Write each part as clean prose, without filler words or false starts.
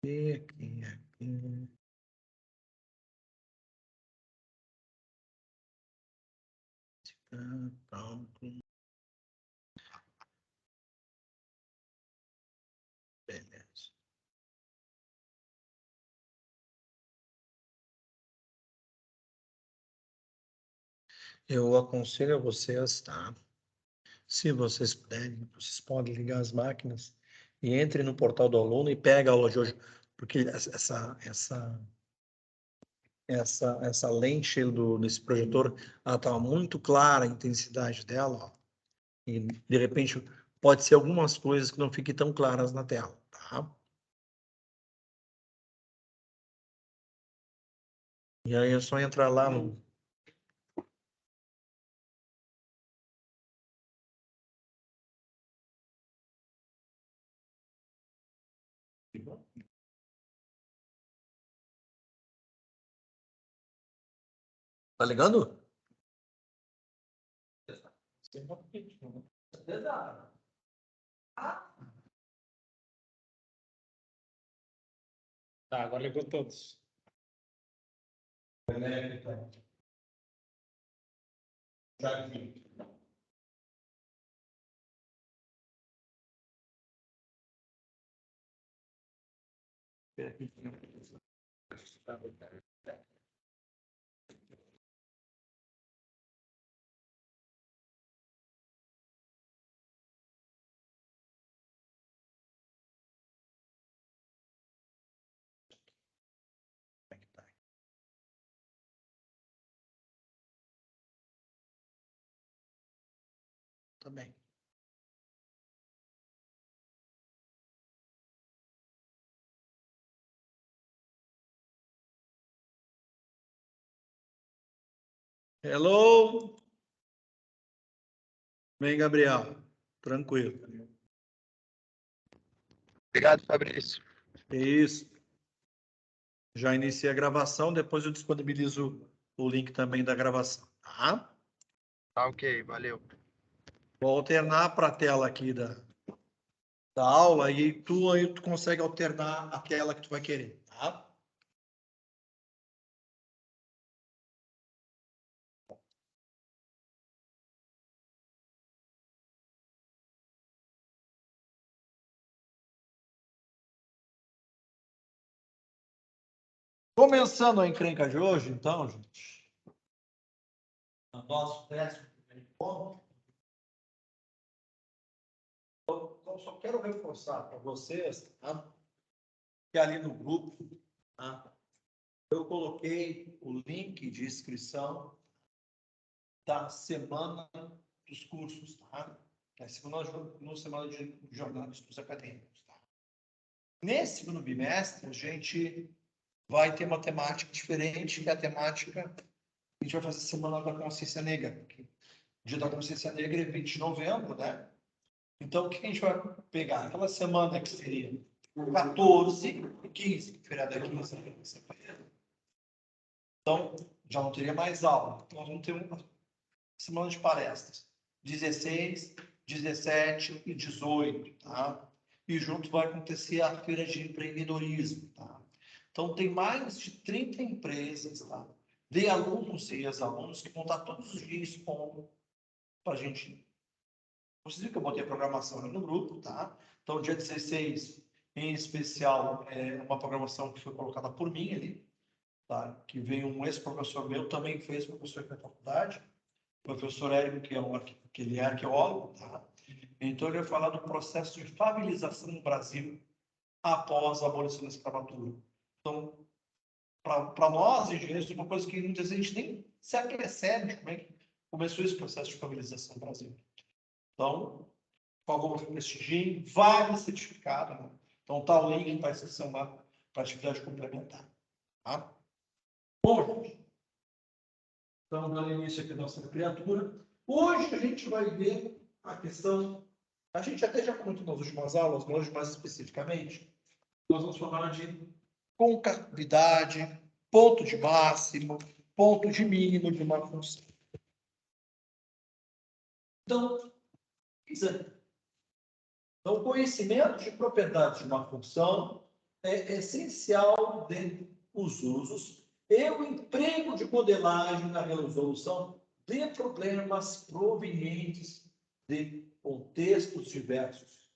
Aqui. Pronto. Beleza. Eu aconselho a vocês, tá? Se vocês puderem, vocês podem ligar as máquinas e entre no portal do aluno e pega a aula de hoje, porque essa lente desse projetor, ela estava muito clara a intensidade dela, ó, e de repente pode ser algumas coisas que não fiquem tão claras na tela, tá? E aí é só entrar lá no... Tá ligando? Tá, agora ligou todos. Também. Hello? Vem, Gabriel. Tranquilo. Obrigado, Fabrício. Isso. Já iniciei a gravação, depois eu disponibilizo o link também da gravação, tá? Tá, ok, valeu. Vou alternar para a tela aqui da aula e aí tu consegue alternar a tela que tu vai querer, tá? Começando a encrenca de hoje, então, gente. O nosso 11º ponto. Eu só quero reforçar para vocês, tá? Que ali no grupo, tá? Eu coloquei o link de inscrição da semana dos cursos, tá? Que é a semana de jornada de estudos acadêmicos, tá? Nesse segundo bimestre, a gente vai ter uma temática diferente, que é a temática que a gente vai fazer Semana da Consciência Negra. Porque o Dia da Consciência Negra é 20 de novembro, né? Então, o que a gente vai pegar? Aquela semana que seria 14 e 15, feriado é 15, então, já não teria mais aula. Então, nós vamos ter uma semana de palestras. 16, 17 e 18, tá? E junto vai acontecer a feira de empreendedorismo, tá? Então, tem mais de 30 empresas, tá? De alunos e ex-alunos que vão estar todos os dias expondo para a gente. Vocês viram que eu botei a programação ali no grupo, tá? Então, dia 16, em especial, é uma programação que foi colocada por mim ali, tá? Que veio um ex-professor meu, também fez professor aqui na faculdade, o professor Érico, que ele é arqueólogo, tá? Então, ele vai falar do processo de favelização no Brasil após a abolição da escravatura. Então, para nós, engenheiros, é uma coisa que muitas vezes a gente nem se apercebe de como é que começou esse processo de favelização no Brasil. Então, por favor, prestigiem, vale certificado, né? Então, tá o link para a inscrição lá para atividade complementar. Tá? Bom, gente, então, dando início aqui à nossa criatura, hoje a gente vai ver a questão, a gente até já comentou nas últimas aulas, mas hoje mais especificamente, nós vamos falar de concavidade, ponto de máximo, ponto de mínimo de uma função. Então, o conhecimento de propriedades de uma função é essencial dentre os usos e o emprego de modelagem na resolução de problemas provenientes de contextos diversos,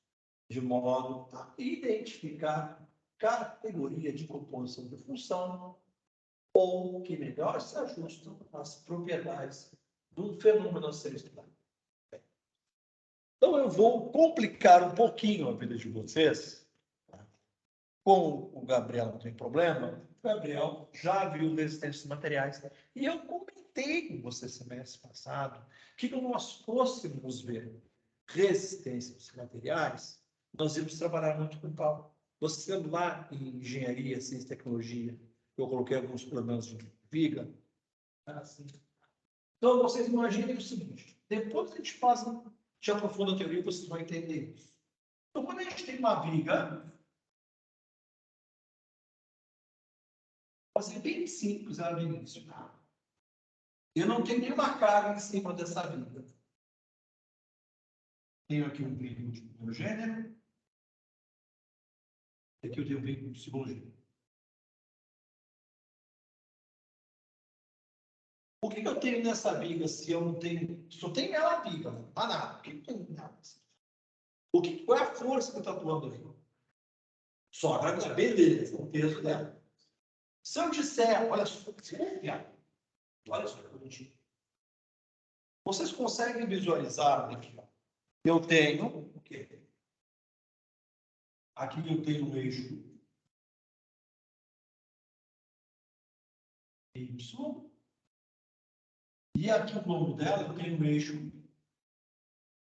de modo a identificar categoria de composição de função ou que melhor se ajustam às propriedades do fenômeno a ser estudado. Então, eu vou complicar um pouquinho a vida de vocês. Com o Gabriel não tem problema. O Gabriel já viu resistências materiais. E eu comentei com você semestre passado que quando nós fôssemos ver resistências materiais, nós íamos trabalhar muito com pau. Você lá em engenharia, ciência e tecnologia, eu coloquei alguns problemas de viga. Assim. Então, vocês imaginem o seguinte: depois a gente faz, te aprofunda a teoria, vocês vão entender isso. Então, quando a gente tem uma viga, pode ser bem simples ela no início. Eu não tenho nenhuma carga em cima dessa viga. Tenho aqui um vínculo de primeiro gênero. Aqui eu tenho um vínculo de segundo gênero. O que eu tenho nessa viga se eu não tenho... Só tem ela viga, não há nada. O que eu tenho nada? Qual é a força que está atuando ali? Só a gravidade. Beleza, o peso dela. Se eu disser, olha só, olha só, vocês conseguem visualizar aqui? Eu tenho o quê? Aqui eu tenho um eixo Y. E aqui ao longo dela eu tenho um eixo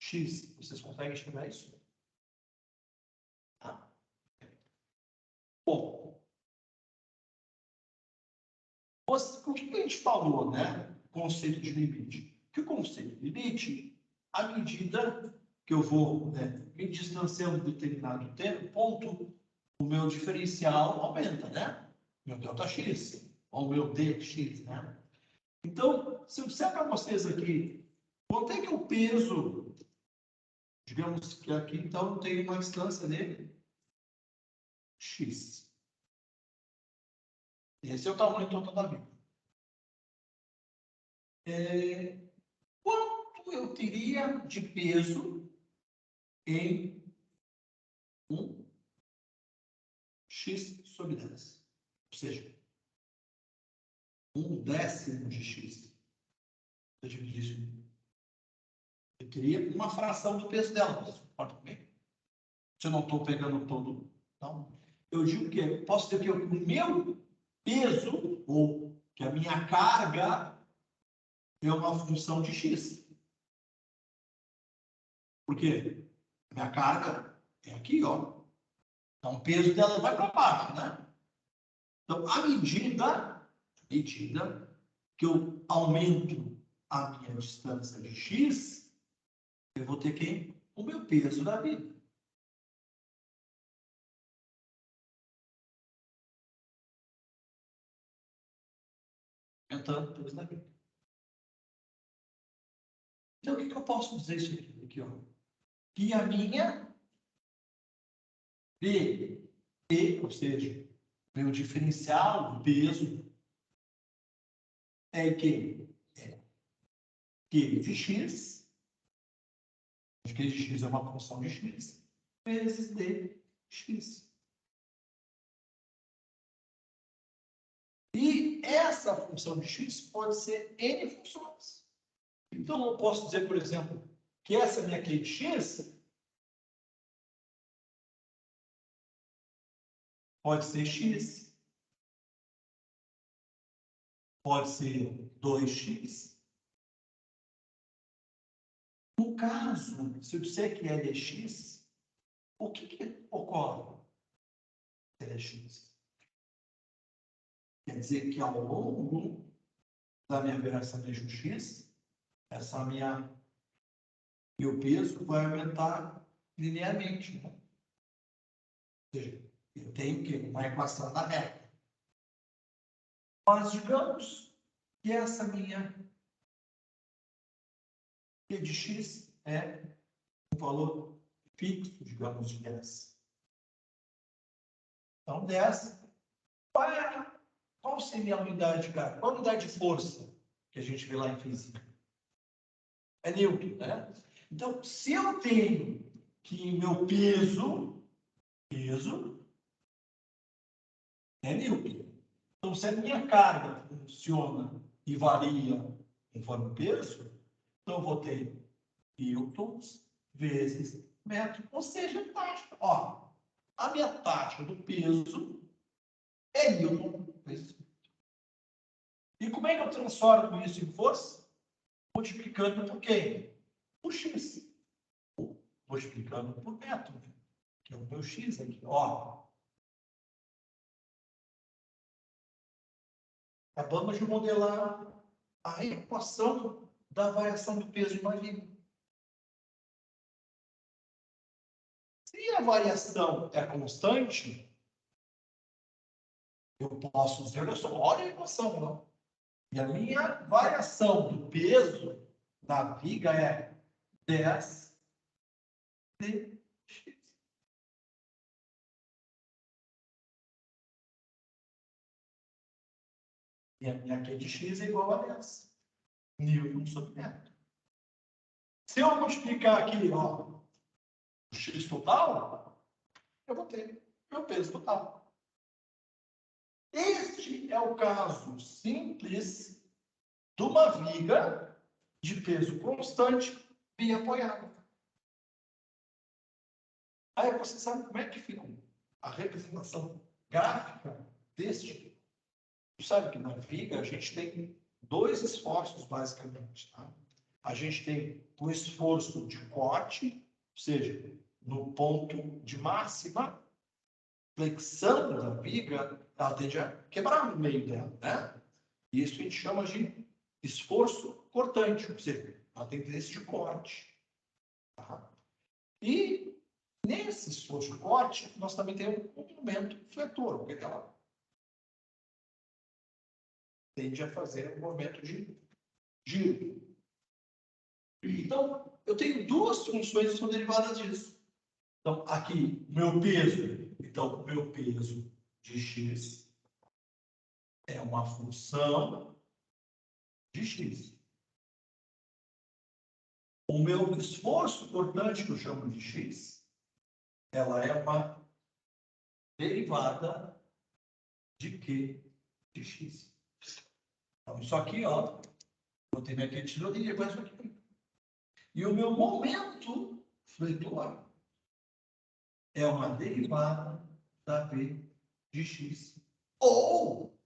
X. Vocês conseguem enxergar isso? Tá. Bom, o que a gente falou, né? Conceito de limite. Que o conceito de limite, à medida que eu vou, né, me distanciando de determinado ponto, o meu diferencial aumenta, né? Meu delta X, ou meu dx, né? Então, se eu disser para vocês aqui, quanto é que o peso, digamos que aqui, então, tem uma distância dele, X. Esse é o tamanho total da vida. Quanto eu teria de peso em um X sobre 10? Ou seja, 1/10 de X. Eu dividir isso. Eu teria uma fração do peso dela. Você concorda comigo? Se eu não estou pegando todo. Então, eu digo que posso dizer que o meu peso, ou que a minha carga, é uma função de X. Por quê? Minha carga é aqui, ó. Então, o peso dela vai para baixo, né? Então, à medida que eu aumento a minha distância de X, eu vou ter que o meu peso da vida. Aumentando o peso da vida. Então, o que eu posso dizer isso aqui, ó? Que a minha P, ou seja, meu diferencial do peso é que é Q de X, Q de X é uma função de X, vezes dx. E essa função de x pode ser n funções. Então, eu posso dizer, por exemplo, que essa minha Q de x pode ser x, pode ser 2x. No caso, se eu disser que L é x, o que ocorre? L é x. Quer dizer que ao longo da minha operação de eixo x, essa minha meu peso vai aumentar linearmente. Né? Ou seja, eu tenho que uma equação da reta. Mas digamos que essa minha Q de x é um valor fixo, digamos, de 10. Então, 10. Qual seria a unidade de carga? Qual a unidade de força que a gente vê lá em física? É Newton, né? Então, se eu tenho que meu peso é Newton. Então, se a minha carga funciona e varia conforme o peso, então eu vou ter newtons vezes metro, ou seja, taxa. Ó, a minha taxa do peso é newton vezes metro. E como é que eu transformo isso em força? Multiplicando por quem? Por x. Multiplicando por metro, que é o meu x aqui. Ó, acabamos de modelar a equação da variação do peso de uma viga. Se a variação é constante, eu posso dizer, olha a equação, não. E a minha variação do peso da viga é 10 dx. E a minha Q de x é igual a 10. Newton sobre metro. Se eu multiplicar aqui, ó, o x total, eu vou ter meu peso total. Este é o caso simples de uma viga de peso constante bem apoiada. Aí você sabe como é que fica a representação gráfica deste. Você sabe que na viga a gente tem dois esforços, basicamente. Tá? A gente tem o esforço de corte, ou seja, no ponto de máxima flexão da viga, ela tende a quebrar no meio dela, né? Isso a gente chama de esforço cortante, ou seja, ela tem tendência de corte. Tá? E nesse esforço de corte, nós também temos um momento fletor, porque ela tende a fazer um movimento de giro. Então, eu tenho duas funções que são derivadas disso. Então, aqui, meu peso. Então, meu peso de x é uma função de x. O meu esforço cortante, que eu chamo de x, ela é uma derivada de q de x. Então, isso aqui, ó, vou ter minha quantidade e depois isso aqui. E o meu momento fletor é uma derivada da v de x. Ou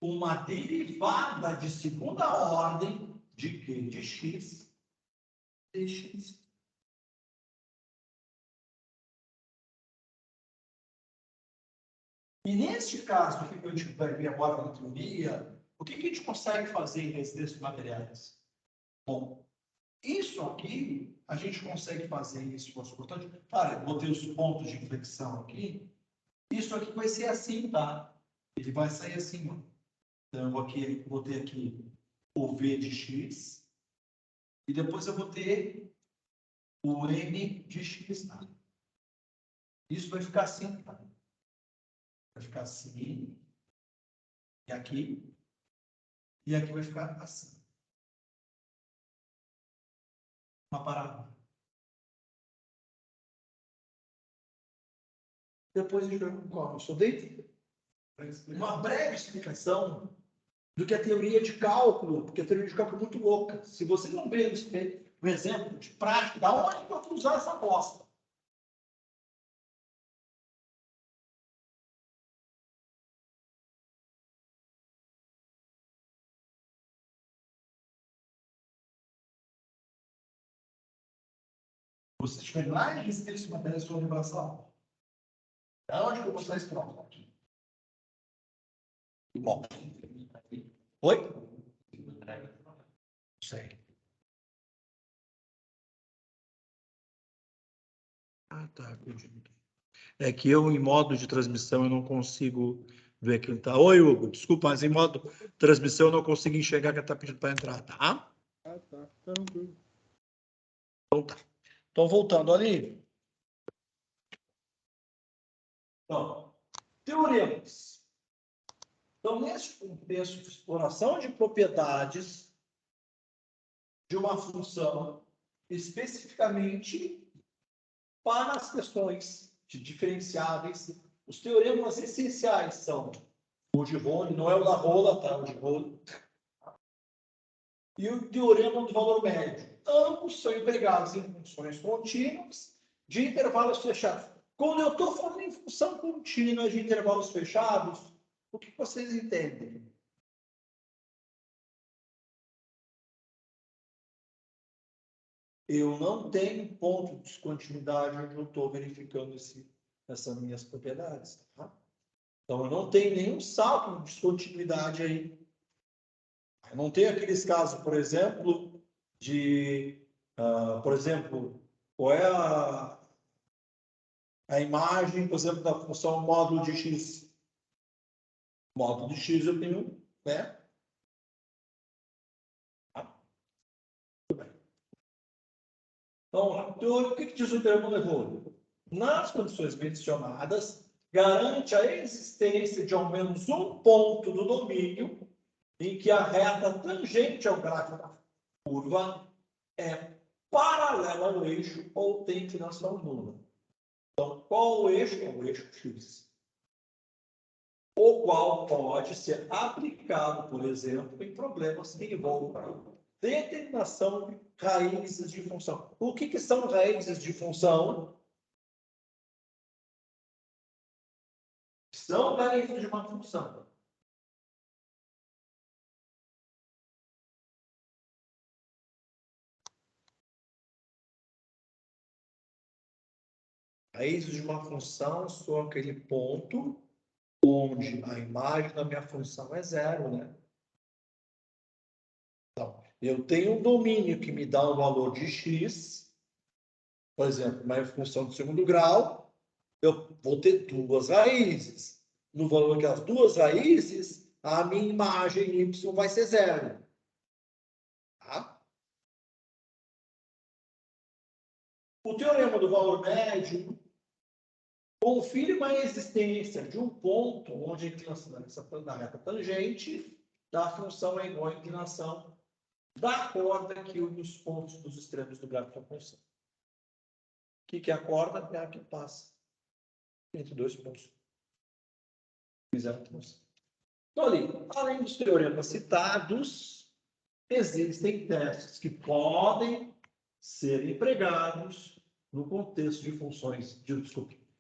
uma derivada de segunda ordem de q de x dx. E neste caso, o que a gente vai ver agora na teoria, o que a gente consegue fazer em resistências materiais? Bom, isso aqui, a gente consegue fazer em esforço cortante. Claro, eu botei os pontos de inflexão aqui. Isso aqui vai ser assim, tá? Ele vai sair assim, ó. Então, eu vou ter aqui o V de x. E depois eu vou ter o M de x, tá? Isso vai ficar assim, tá? Vai ficar assim. E aqui. E aqui vai ficar assim. Uma parada. Depois a gente vai com qual? Eu só dei uma breve explicação do que a teoria de cálculo, porque a teoria de cálculo é muito louca. Se você não vê um exemplo de prática, da onde que eu vou usar essa bosta? Você estiver lá em resistência de matéria sua universal. Da onde que eu vou usar esse próximo aqui? Bom. Oi? Não sei. Ah, tá. É que eu, em modo de transmissão, eu não consigo ver quem está. Oi, Hugo, desculpa, mas em modo de transmissão eu não consigo enxergar quem está pedindo para entrar, tá? Ah, tá. Tranquilo. Então tá. Então, voltando ali. Então, Teoremas. Então, nesse contexto de exploração de propriedades de uma função, especificamente para as questões de diferenciáveis, os teoremas essenciais são o de Rho, não é o da rola, tá? O de Rho. E o teorema do valor médio. Ambos são empregados em funções contínuas de intervalos fechados. Quando eu estou falando em função contínua de intervalos fechados, o que vocês entendem? Eu não tenho ponto de descontinuidade onde eu estou verificando essas minhas propriedades. Tá? Então, eu não tenho nenhum salto de descontinuidade aí. Eu não tenho aqueles casos, por exemplo, por exemplo, qual é a imagem, por exemplo, da função módulo de x. Módulo de x eu tenho, né? Então, o que diz o termo erro? Nas condições mencionadas, garante a existência de ao menos um ponto do domínio em que a reta tangente ao gráfico da curva é paralela ao eixo ou tem inclinação nula. Então, qual o eixo? É o eixo x. O qual pode ser aplicado, por exemplo, em problemas que envolvam determinação de raízes de função. O que são raízes de função? São raízes de uma função. Raízes de uma função são aquele ponto onde a imagem da minha função é zero, né? Então, eu tenho um domínio que me dá um valor de x, por exemplo, uma função de segundo grau, eu vou ter duas raízes. No valor que as duas raízes, a minha imagem y vai ser zero. Tá? O teorema do valor médio confirma a existência de um ponto onde a inclinação da reta tangente da função é igual à inclinação da corda que une os pontos dos extremos do gráfico da função. O que é a corda? É a que passa entre dois pontos. Então, ali, além dos teoremas citados, existem testes que podem ser empregados no contexto de funções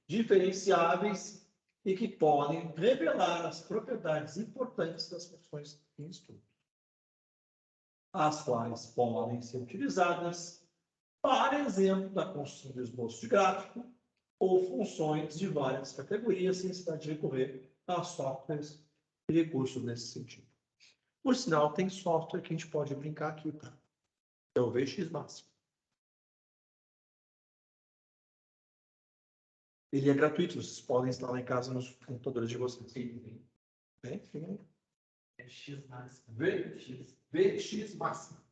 diferenciáveis e que podem revelar as propriedades importantes das funções em estudo, as quais podem ser utilizadas para exemplo da construção de esboço de gráfico ou funções de várias categorias sem necessidade de recorrer a softwares e recursos nesse sentido. Por sinal, tem software que a gente pode brincar aqui, tá? É o VX Máximo. Ele é gratuito, vocês podem instalar em casa nos computadores de vocês. Sim. Enfim. VX Máximo. VX Máximo.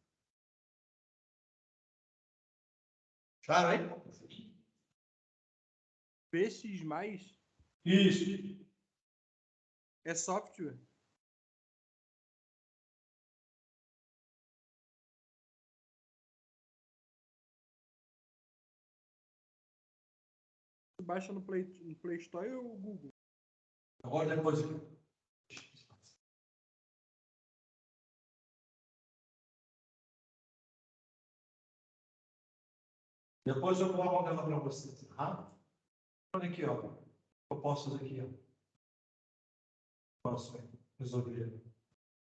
Claro, hein? PX mais Isso. é software. Baixa no Play Store ou Google? Agora depois. Depois eu vou mandar ela para vocês. Tá? Olha aqui, ó. Eu posso fazer aqui, ó. Posso resolver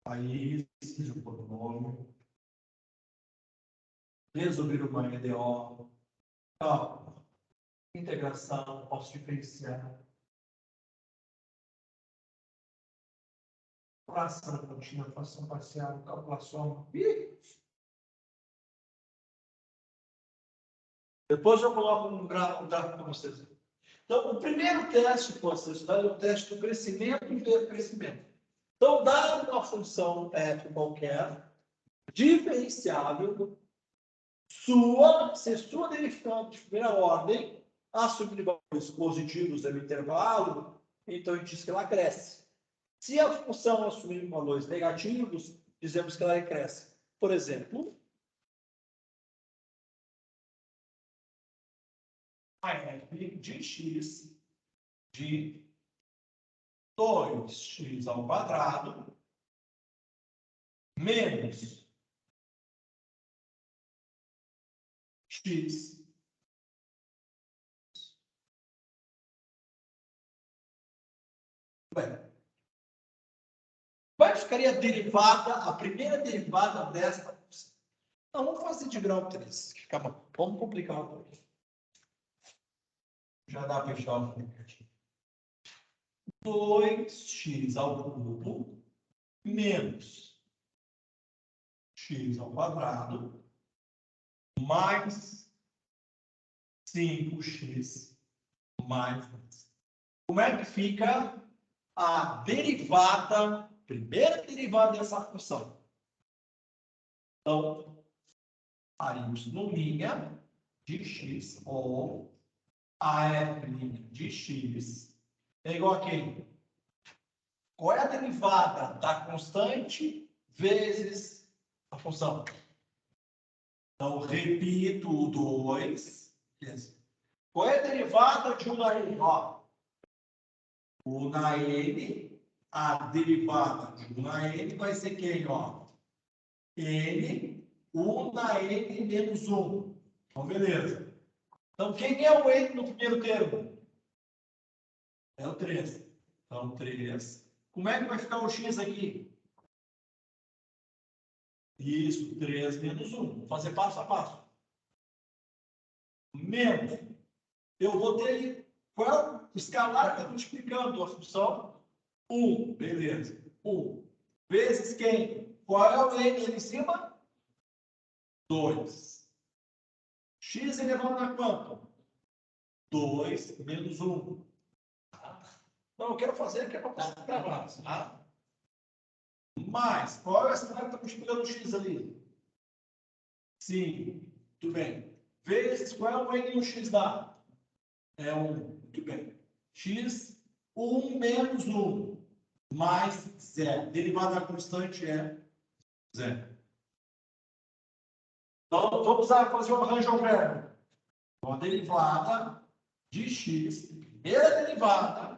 aí, o polinômio. Resolver uma EDO. Ó, integração, posso diferenciar. Fração contínua, fração parcial, calculação. Depois eu coloco um gráfico para vocês. Então, o primeiro teste que vocês estudar é o teste do crescimento e do crescimento. Então, dado uma função f qualquer, diferenciável, se sua derivação de primeira ordem assumir valores positivos no intervalo, então a gente diz que ela cresce. Se a função assumir valores negativos, dizemos que ela decresce. Por exemplo, a f de x de 2x ao quadrado menos x. Bem, como é que ficaria a derivada, a primeira derivada desta função? Então, vamos fazer de grau 3. Vamos complicar um pouco. Já dá para fechar o aplicativo. 2x ao cubo menos x ao quadrado mais 5x mais 10. Como é que fica a derivada, primeira derivada dessa função? Então, a y' de x ou a f' de x é igual a quem? Qual é a derivada da constante vezes a função? Então, repito o 2. Qual é a derivada de 1 na n? Ó, 1 na n, a derivada de 1 na n vai ser quem? Ó? N, 1 na n menos 1. Então, beleza. Então, quem é o n no primeiro termo? É o 3. Então, 3. Como é que vai ficar o x aqui? Isso, 3 menos 1. Vou fazer passo a passo. Menos. Eu vou ter ali. Qual é o escalar que está multiplicando a função? 1. Beleza. 1. Vezes quem? Qual é o n ali em cima? 2. X elevado a quanto? 2 menos 1. Não, eu quero fazer aqui para baixo. Tá? Mais, qual é essa que está multiplicando o x ali? Sim, muito bem. Vezes, qual é o n e o x dá? É 1, muito bem. X, 1 menos 1, mais 0. Derivada da constante é 0. Então, vamos fazer um arranjo ao verbo. Então, a derivada de x, primeira derivada,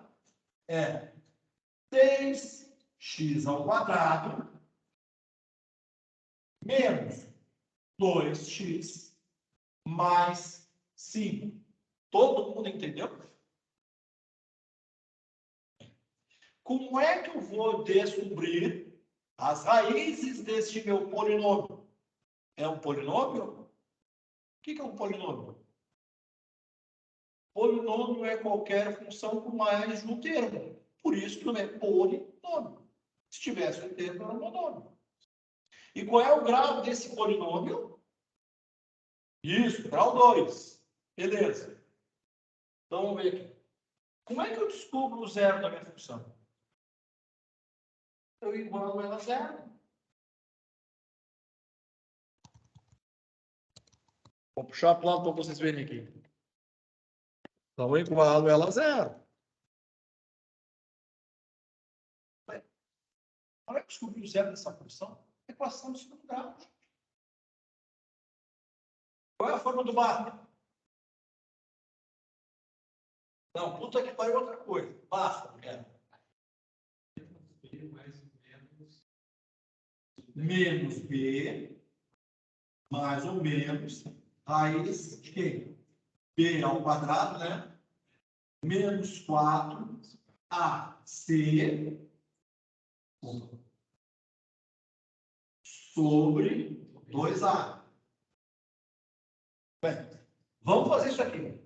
é 6x ao quadrado menos 2x mais 5. Todo mundo entendeu? Como é que eu vou descobrir as raízes deste meu polinômio? É um polinômio? O que é um polinômio? Polinômio é qualquer função com mais de um termo. Por isso que não é polinômio. Se tivesse um termo, era um monômio. E qual é o grau desse polinômio? Isso, grau 2. Beleza. Então, vamos ver aqui. Como é que eu descubro o zero da minha função? Eu igualo ela a zero. Vou puxar a planta para vocês verem aqui. Então, eu igualo ela a zero. Para descobrir o zero dessa função, equação de segundo grau. Qual é a forma do Bhaskara? Não, puta que pariu é outra coisa. Basta, cara. Menos B, mais ou menos, raiz de quê? B ao quadrado, né? Menos 4, AC, sobre 2A. Bem, vamos fazer isso aqui.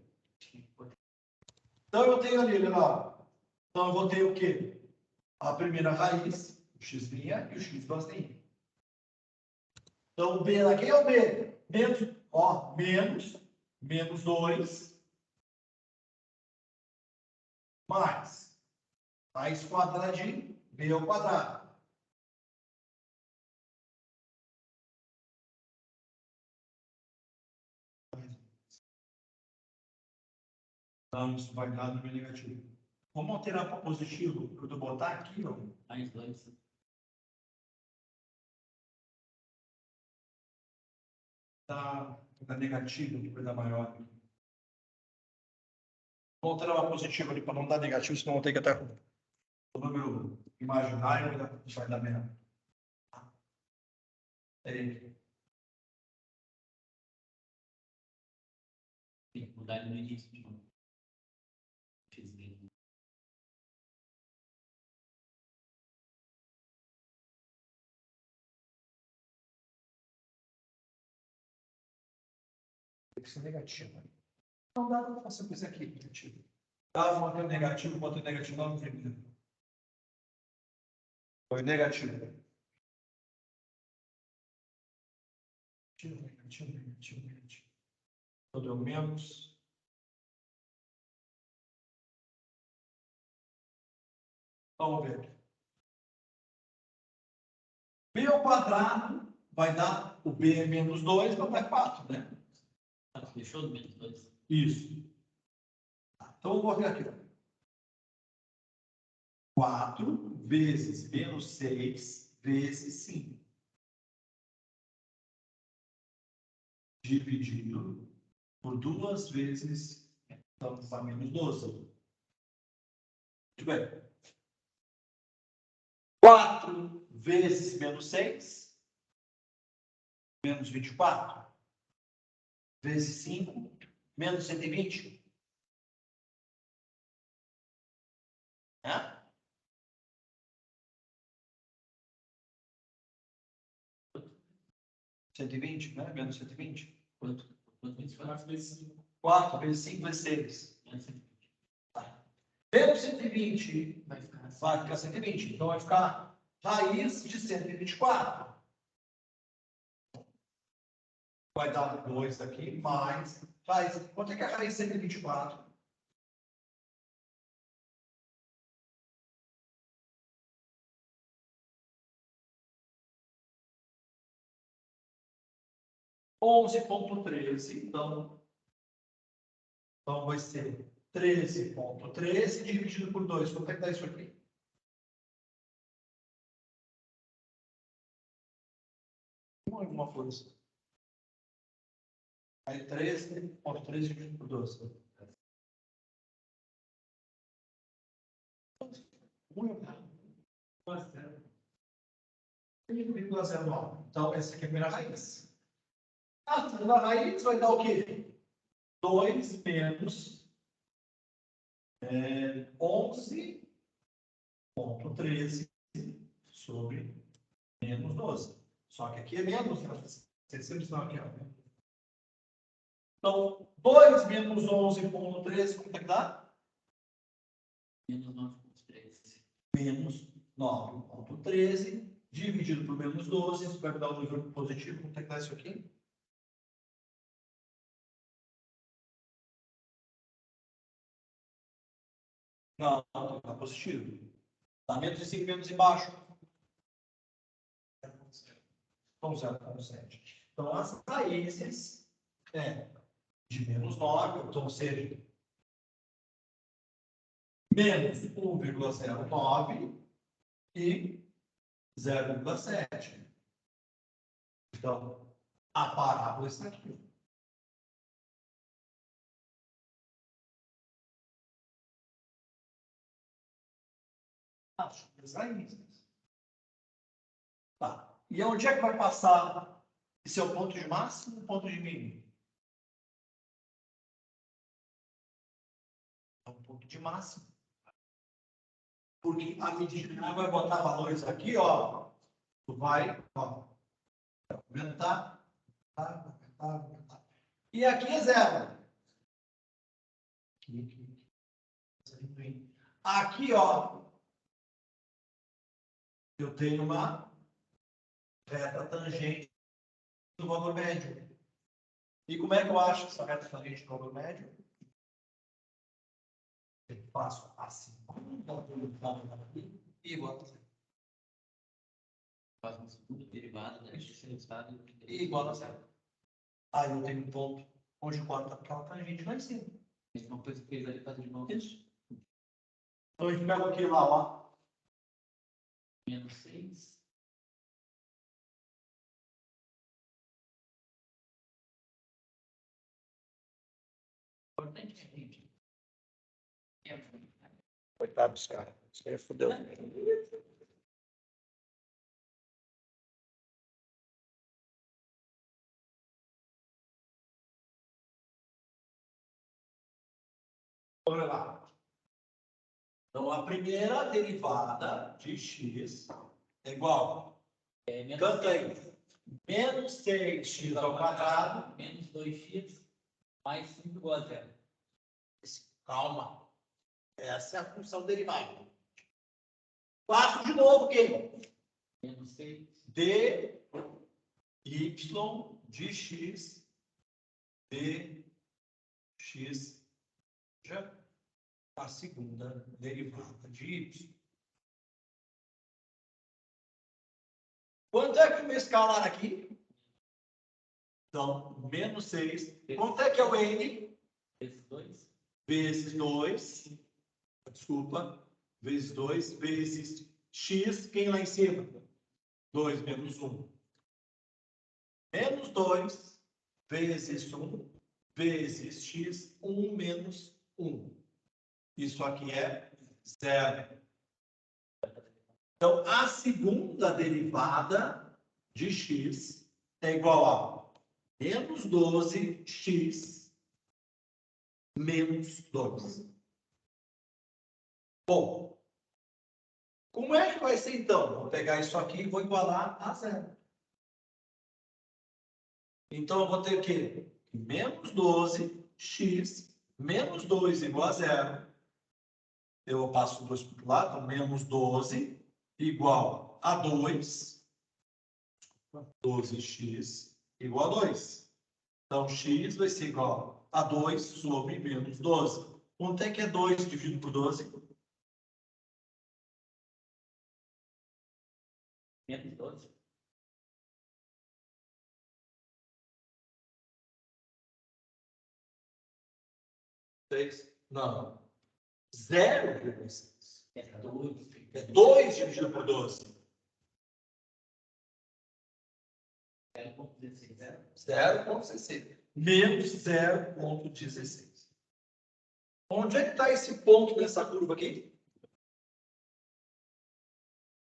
Então, eu tenho ali, legal. Então, eu vou ter o quê? A primeira raiz, o x' e o x basinha. Então, o B daqui é o B. Menos, ó, menos 2, mais raiz quadrada de B ao quadrado. Então, isso vai dar número negativo. Vamos alterar para positivo. Eu vou botar aqui, ó. Mais 2. Tá negativo, depois da maior. Vou alterar uma positiva ali para não dar negativo, senão vou ter que até o número imaginário vai dar merda. Aí. Tem que mudar ele no início de novo. Fiz bem. Tem que ser negativo. Não dá para fazer coisa aqui, negativo. Dá, botei negativo, não tem. Foi negativo. Negativo. Então deu menos. Vamos ver. B ao quadrado vai dar o B é menos 2, vai dar 4, né? Fechou do menos 2? Isso. Então, eu vou ver aqui. 4 vezes menos 6 vezes 5. Dividido por 2 vezes, então, para menos 12. Muito bem. 4 vezes menos 6, menos 24. Vezes 5, menos 120. Né? (120), né? Menos 120. Quanto isso foi? 4 vezes 5. 4 vezes 5 vezes 6. Menos 120. Menos 120 Vai ficar assim. vai ficar 120. Então vai ficar raiz de 124. Vai dar 2 aqui, mais raiz. Quanto é que é a raiz de 124? (11,13). Então vai ser 13,13 dividido por 2. Quanto é que dá isso aqui? Alguma coisa. Aí 13,13 dividido por 2. 1,09. Então, essa aqui é a primeira raiz. A segunda raiz vai dar o quê? 2 menos 11,13 sobre menos 12. Só que aqui é menos, né? Vocês sempre estão aqui, ó. Então, 2 menos 11,13, quanto é que dá? Menos 9,13. Menos 9,13 dividido por menos 12, isso vai me dar um número positivo. Quanto é que dá isso aqui? Não, não está positivo. Está menos de 5 menos embaixo. Então, 0,7. Então, as raízes de menos 9, então, ou seja, menos 1,09 e 0,7. Então, a parábola está aqui. As raízes. Tá. E onde é que vai passar? Esse é o ponto de máximo ou o ponto de mínimo? É um ponto de máximo. Porque à medida que vai botar valores aqui, ó, tu vai, ó, aumentar, aumentar. E aqui é zero. Aqui, ó, eu tenho uma reta tangente do valor médio. E como é que eu acho essa reta tangente do valor médio? Eu faço assim. E igual a zero. Faz uma segunda derivada, né? Esse resultado. E igual a zero. Aí eu tenho um ponto onde corta aquela tangente lá em cima. Mesma coisa que fez ali, fazer de novo. Isso. Então a gente pega aqui lá, ó. Menos 6. Importante que a gente. Coitado dos caras. Isso aí fodeu. Olha lá. Então, a primeira derivada de x é igual. Canta aí. Menos 6x ao quadrado. Menos 2x mais 5 igual a 0. Calma. Essa é a função derivada. Faço de novo o quê? Menos 6. D, y, de x, d, x, já a segunda derivada de y. Quanto é que o meu escalar aqui? Então, menos 6. Quanto é que é o n? Vezes 2. Vezes 2. Desculpa. Vezes 2. Vezes x. Quem lá em cima? 2 menos 1. Menos 2 vezes 1 vezes x. 1 menos 1. Isso aqui é 0. Então, a segunda derivada de x é igual a menos 12x menos 2. Bom, como é que vai ser então? Vou pegar isso aqui e vou igualar a 0. Então, eu vou ter o quê? Menos 12x menos 2 igual a 0. Eu passo 2 para o lado, então, menos 12 igual a 2. 12x igual a 2. Então, x vai ser igual a 2 sobre menos 12. Quanto é que é 2 dividido por 12? Menos 12. Não. 0,6. É 2. É 2 dividido por 12. 0,16. 0,16. Menos 0,16. Onde é que está esse ponto dessa curva aqui?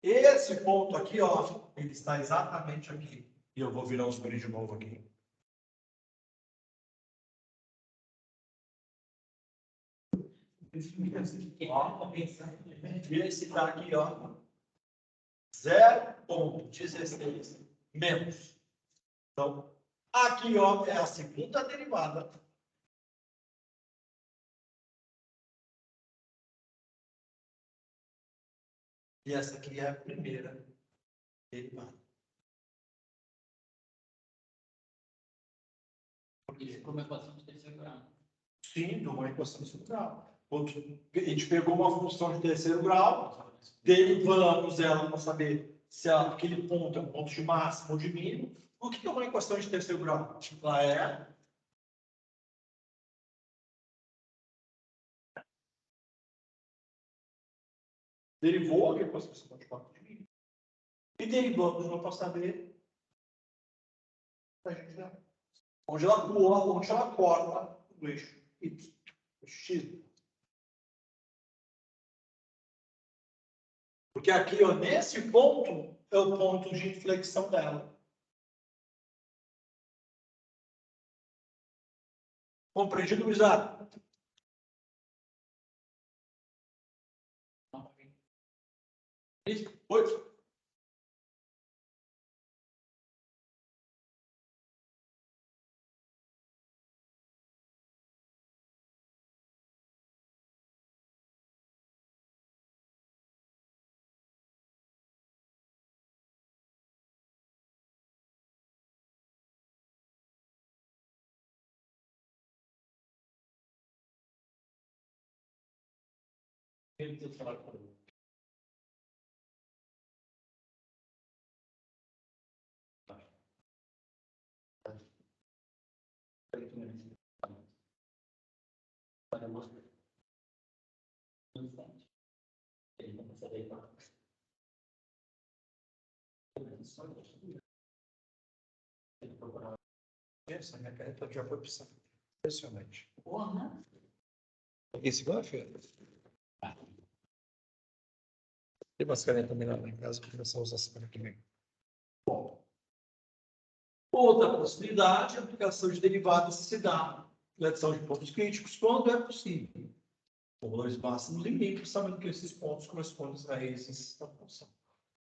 Esse ponto aqui, ó, ele está exatamente aqui. E eu vou virar os grid de novo aqui. Esse está aqui, ó. 0,16 menos. Então, aqui, ó, é a segunda derivada. E essa aqui é a primeira derivada. Isso para uma equação de terceiro grau. Sim, de uma equação de segundo grau. A gente pegou uma função de terceiro grau, derivamos ela para saber se aquele ponto é um ponto de máximo ou de mínimo. O que é uma equação de terceiro grau? Ela é derivou a equação de ponto de mínimo. E derivamos para saber onde ela pula, onde ela corta o eixo Y, o X. Porque aqui, ó, nesse ponto, é o ponto de inflexão dela. Compreendido, gurizada? Isso? Oi? Essa minha caneta já foi precisando. Impressionante. Porra. Peguei segunda-feira. Tem umas canetas melhor lá em casa para começar a usar semana que vem. Bom. Outra possibilidade é a aplicação de derivadas se dá. Flexão de pontos críticos, quando é possível. Valores máximos e mínimos, sabendo que esses pontos correspondem às raízes da função.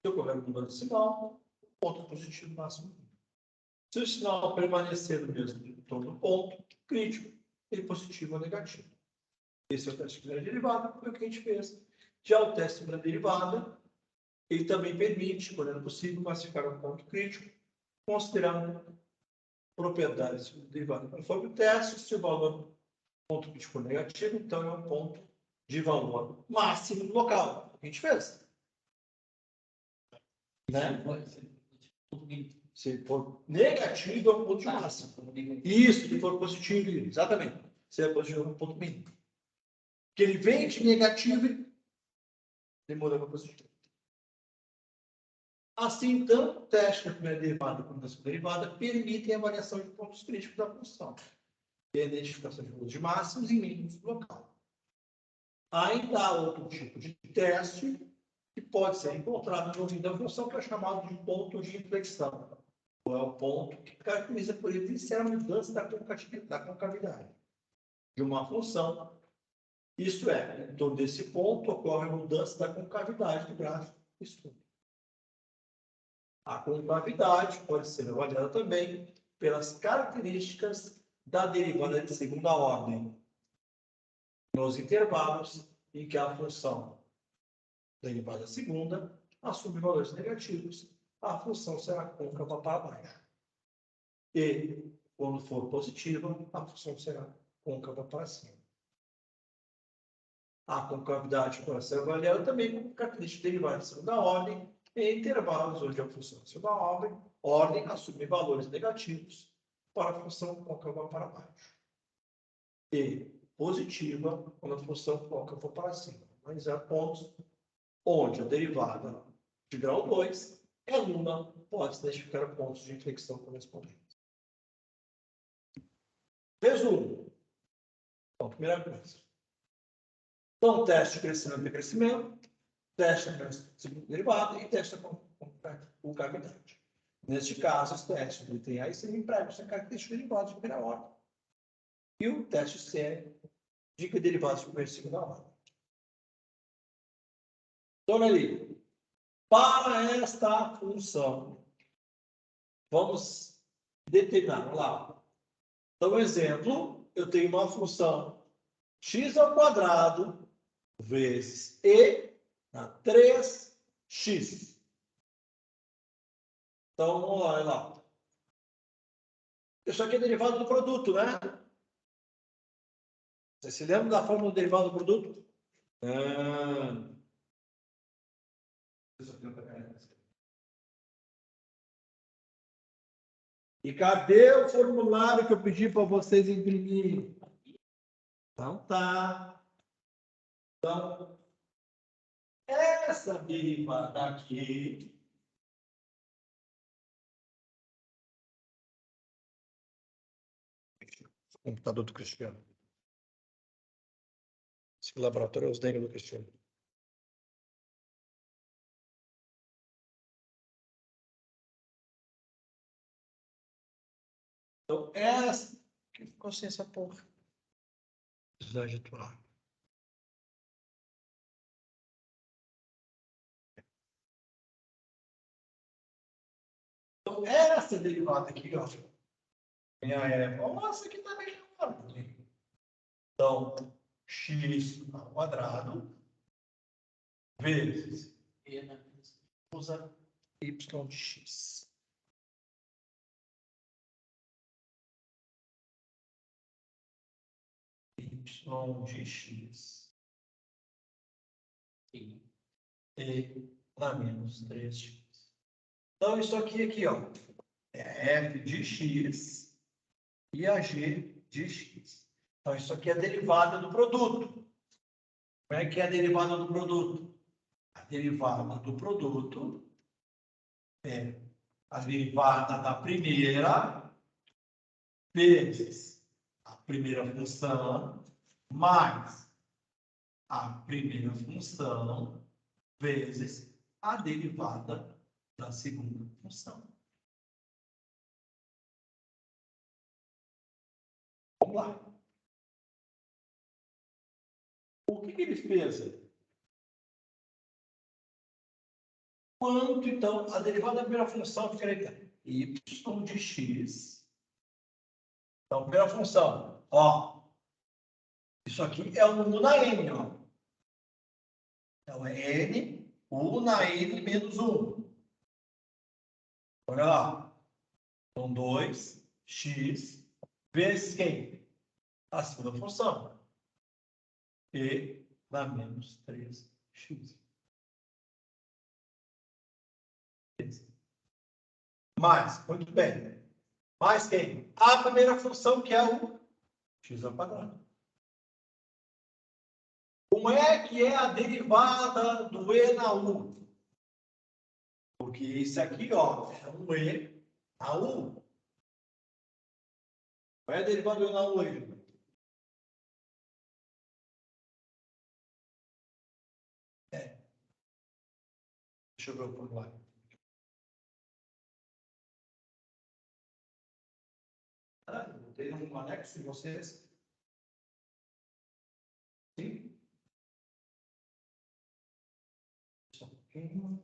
Se ocorrer um número decimal, o ponto positivo máximo. Se o sinal permanecer no mesmo em torno do ponto crítico, ele é positivo ou negativo. Esse é o teste de primeira derivada, foi o que a gente fez. Já o teste de primeira derivada, ele também permite, quando é possível, classificar um ponto crítico, considerando propriedades derivadas conforme o teste. Se o valor ponto crítico for negativo, então é um ponto de valor máximo local. A gente fez. Né? Se for negativo, é um ponto de máximo. Isso, se for positivo, exatamente. Se é positivo, é um ponto mínimo. Que ele vem de negativo e demora para positivo. Assim, então, o teste da primeira derivada e da segunda derivada permitem a variação de pontos críticos da função e a identificação de valores máximos e mínimos do local. Ainda há outro tipo de teste que pode ser encontrado no fim da função, que é chamado de ponto de inflexão. Ou é o ponto que caracteriza por ele a mudança da concavidade de uma função. Isso é, em torno desse ponto ocorre a mudança da concavidade do gráfico do estudo. A concavidade pode ser avaliada também pelas características da derivada de segunda ordem, nos intervalos em que a função derivada segunda assume valores negativos, a função será côncava para baixo. E, quando for positiva, a função será côncava para cima. A concavidade pode ser avaliada também como característica derivada de segunda ordem, em intervalos onde a função de segunda ordem assume valores negativos para a função côncava para baixo. E positiva quando a função côncava para cima. Mas há pontos onde a derivada de grau 2 é nula, pode-se identificar pontos de inflexão correspondentes. Resumo. Então, primeira coisa. Então, teste de crescimento e decrescimento, teste da segunda derivada e teste da concavidade. Neste caso, os testes do item A e C empregam essa característica de derivados de primeira ordem. E o teste C indica derivados de primeira e segunda ordem. Então, ali, para esta função, vamos determinar, vamos lá. Então, exemplo, eu tenho uma função x ao quadrado vezes e na 3x. Então, vamos lá, olha lá. Isso aqui é derivado do produto, né? Você se lembra da fórmula do derivado do produto? E cadê o formulário que eu pedi para vocês imprimirem? Então tá. Então, essa derivada aqui computador do Cristiano. Esse laboratório é os dengue do Cristiano. Então, essa que ficou sem essa porra. Slide atual. Então, essa derivada aqui, ó. Nossa, aqui também é. Então, x ao quadrado vezes usa y de x. Y de x. E na menos 3x. Então, isso aqui, ó, é f de x e a g de x. Então, isso aqui é a derivada do produto. Como é que é a derivada do produto? A derivada do produto é a derivada da primeira vezes a primeira função mais a primeira função vezes a derivada da segunda função. Vamos lá. O que ele fez? Quanto, então, a derivada da primeira função ficaria y de x. Então, primeira função, ó. Isso aqui é o u na n, ó. Então, é n, u na n menos 1. Olha lá. Então, 2x vezes quem? A segunda função. E dá menos 3x. Mais, muito bem. Mais quem? A primeira função, que é o x ao quadrado. Como é que é a derivada do e na u? Porque isso aqui, ó, é um e na u. Qual é a derivada do e na u aí? Deixa eu ver o formulário. Tem um anexo de vocês? Sim? Só um pouquinho.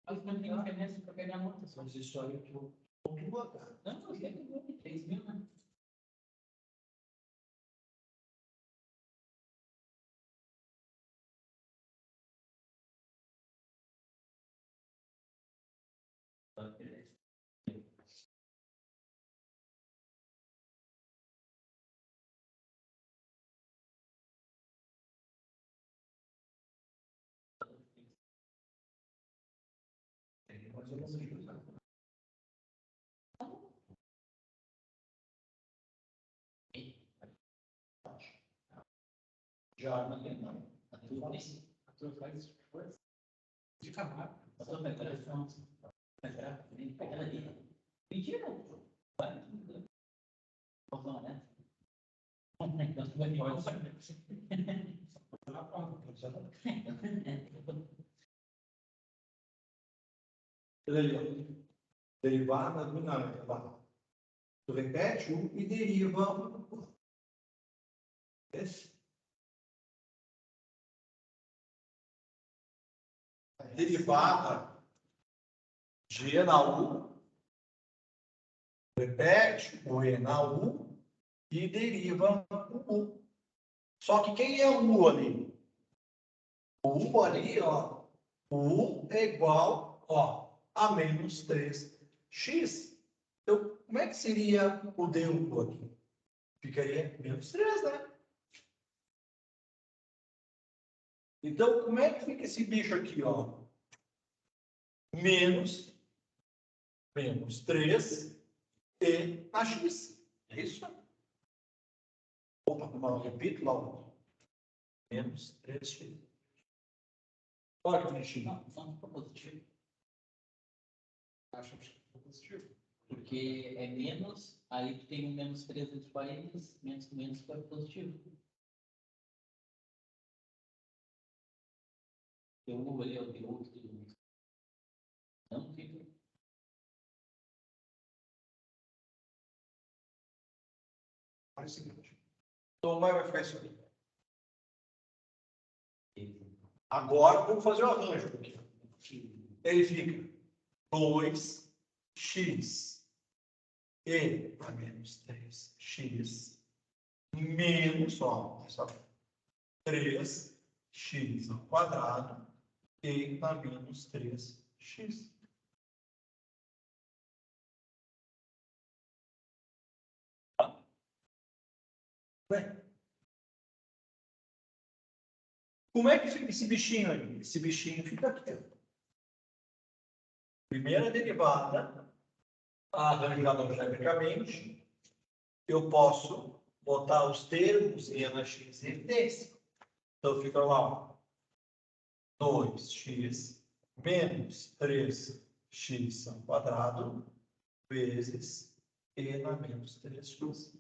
Mas não tem diferença para pegar nota. Mas isso aí tu pontua, cara. Não, mas é que eu 3.000, né? Mas eu não sei usar. Já não tem não. A tua faz coisa de camada. A tua vai para frente. Vai para frente, pega ela ali. Mentira. Vai. Vamos lá, né? Então, tu vai me olhar. Derivada do não. Tu repete um e deriva um. Esse. A derivada de e na u. Repete o e na u e deriva o u. Só que quem é o u ali? O u ali, ó. O u é igual, ó, a menos 3x. Então, como é que seria o du aqui? Ficaria menos 3, né? Então, como é que fica esse bicho aqui, ó? Menos 3 e a x. É isso? Opa, não, repito lá. Menos 3x. Olha que bonitinho. Não, não positivo. Acho que é positivo. Porque é menos, aí tu tem um menos 3 entre parênteses, menos que é positivo. Eu vou ler o teu outro. Não fica. Olha o seguinte. Então, vai ficar isso aqui. Agora, vamos fazer o arranjo aqui. Ele fica 2x e a menos 3x menos, ó, 3x ao quadrado e a menos 3x. Bem, Como é que fica esse bichinho aí? Esse bichinho fica aqui. Ó. Primeira derivada, arranjada algebricamente, eu posso botar os termos e na x em evidência. Então fica lá, ó, 2x menos 3x ao quadrado vezes e na menos 3x.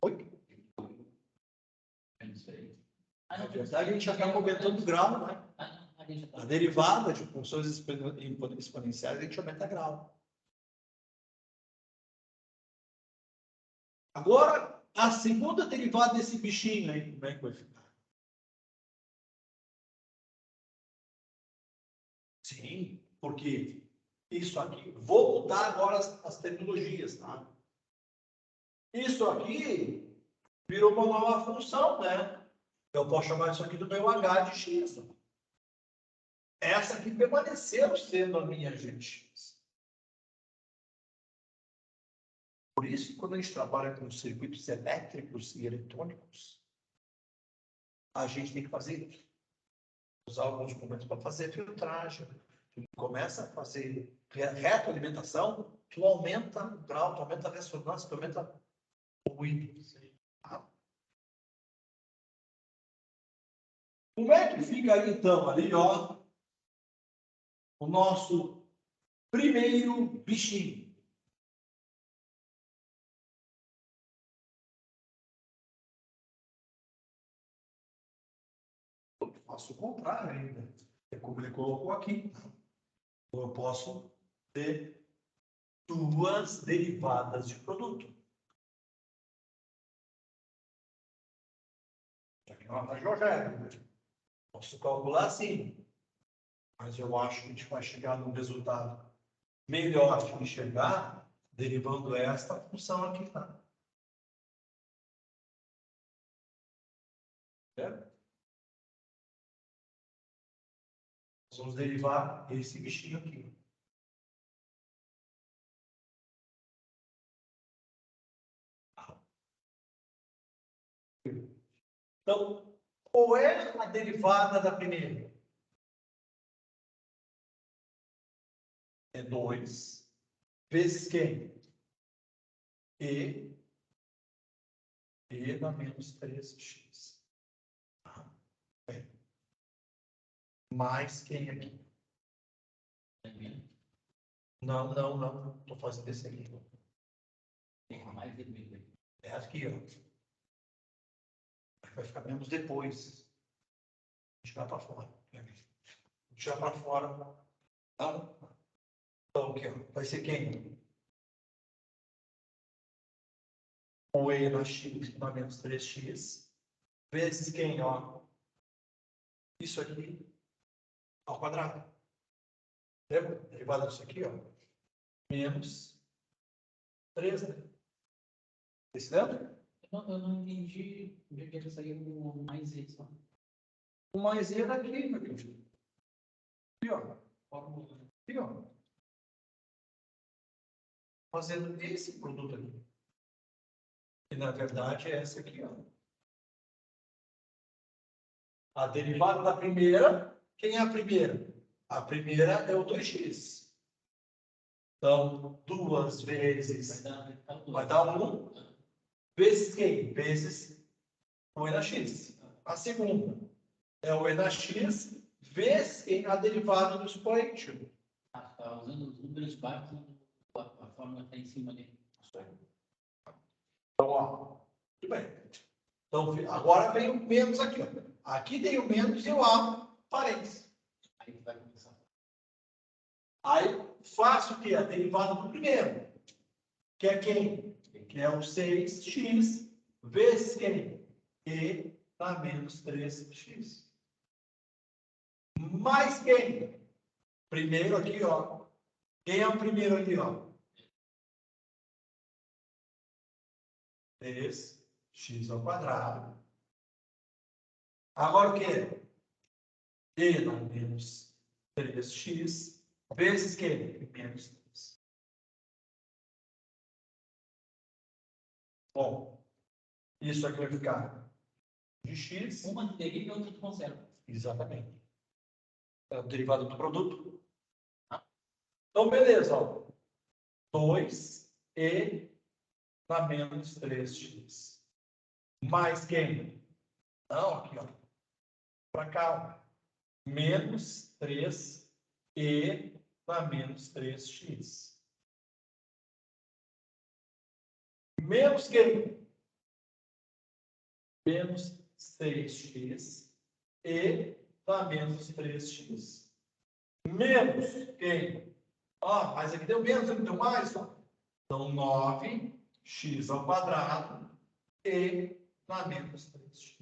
Oi? Na verdade, a gente já está aumentando o grau, né? A derivada de funções exponenciais, a gente aumenta grau. Agora, a segunda derivada desse bichinho aí, como é que vai ficar? Sim, porque isso aqui, vou mudar agora as terminologias, tá? Isso aqui virou uma nova função, né? Eu posso chamar isso aqui do meu h de x. Essa aqui permaneceu sendo a minha g de x. Por isso, quando a gente trabalha com circuitos elétricos e eletrônicos, a gente tem que usar alguns momentos para fazer filtragem. Tu começa a fazer retroalimentação, tu aumenta o grau, tu aumenta a ressonância, tu aumenta o ruído. Tá? Como é que fica aí, então, ali, ó, o nosso primeiro bichinho? Eu faço o contrário ainda. É como ele colocou aqui. Eu posso ter duas derivadas de produto. Aqui não está Jorge. Posso calcular assim. Mas eu acho que a gente vai chegar num resultado melhor de enxergar derivando esta função aqui, tá? Certo? Vamos derivar esse bichinho aqui. Então, qual é a derivada da primeira? É 2 vezes quem? E na menos 3x. Mais quem aqui? Não. Estou fazendo esse aqui. É aqui, ó. Vai ficar menos depois. Tirar para fora. Tirar para fora. Então, aqui, ó. Vai ser quem? O E na x na menos 3x. Vezes quem, ó? Isso aqui ao quadrado. Lembra? Derivada disso aqui, ó. Menos 3, né? Esse lembra? Eu não entendi de onde é que saiu o mais y. O mais e daqui, meu filho. Aqui, ó. Aqui, ó. Fazendo esse produto aqui. E, na verdade, é essa aqui, ó. A derivada da primeira, quem é a primeira? A primeira é o 2x. Então, 2 vezes vai dar 1. Vezes quem? Vezes o E na x. A segunda é o E na x vezes quem? A derivada do expoente. Está usando os números básicos, a fórmula está em cima dele. Então, ó, tudo bem. Então, agora vem o menos aqui. Ó. Aqui tem o menos e o A, parênteses. Aí vai começar. Aí, faço o quê? A derivada do primeiro. Que é quem? Que é o 6x vezes quem? E na menos 3x. Mais quem? Primeiro aqui, ó. Quem é o primeiro ali, ó? 3x ao quadrado. Agora o quê? E na menos 3x vezes quem? Menos 3. Bom, isso aqui vai ficar de x. Uma deriva e outra tu conserva. Exatamente. É o derivado do produto. Então, beleza. Ó. 2e na menos 3x. Mais quem? Não, aqui, ó. Para cá. Ó. Menos 3e na menos 3x. Menos quem? Menos 6x e na menos 3x. Menos quem? Ó, mas aqui deu menos, não deu mais? Ó. Então, 9x ao quadrado e na menos 3x.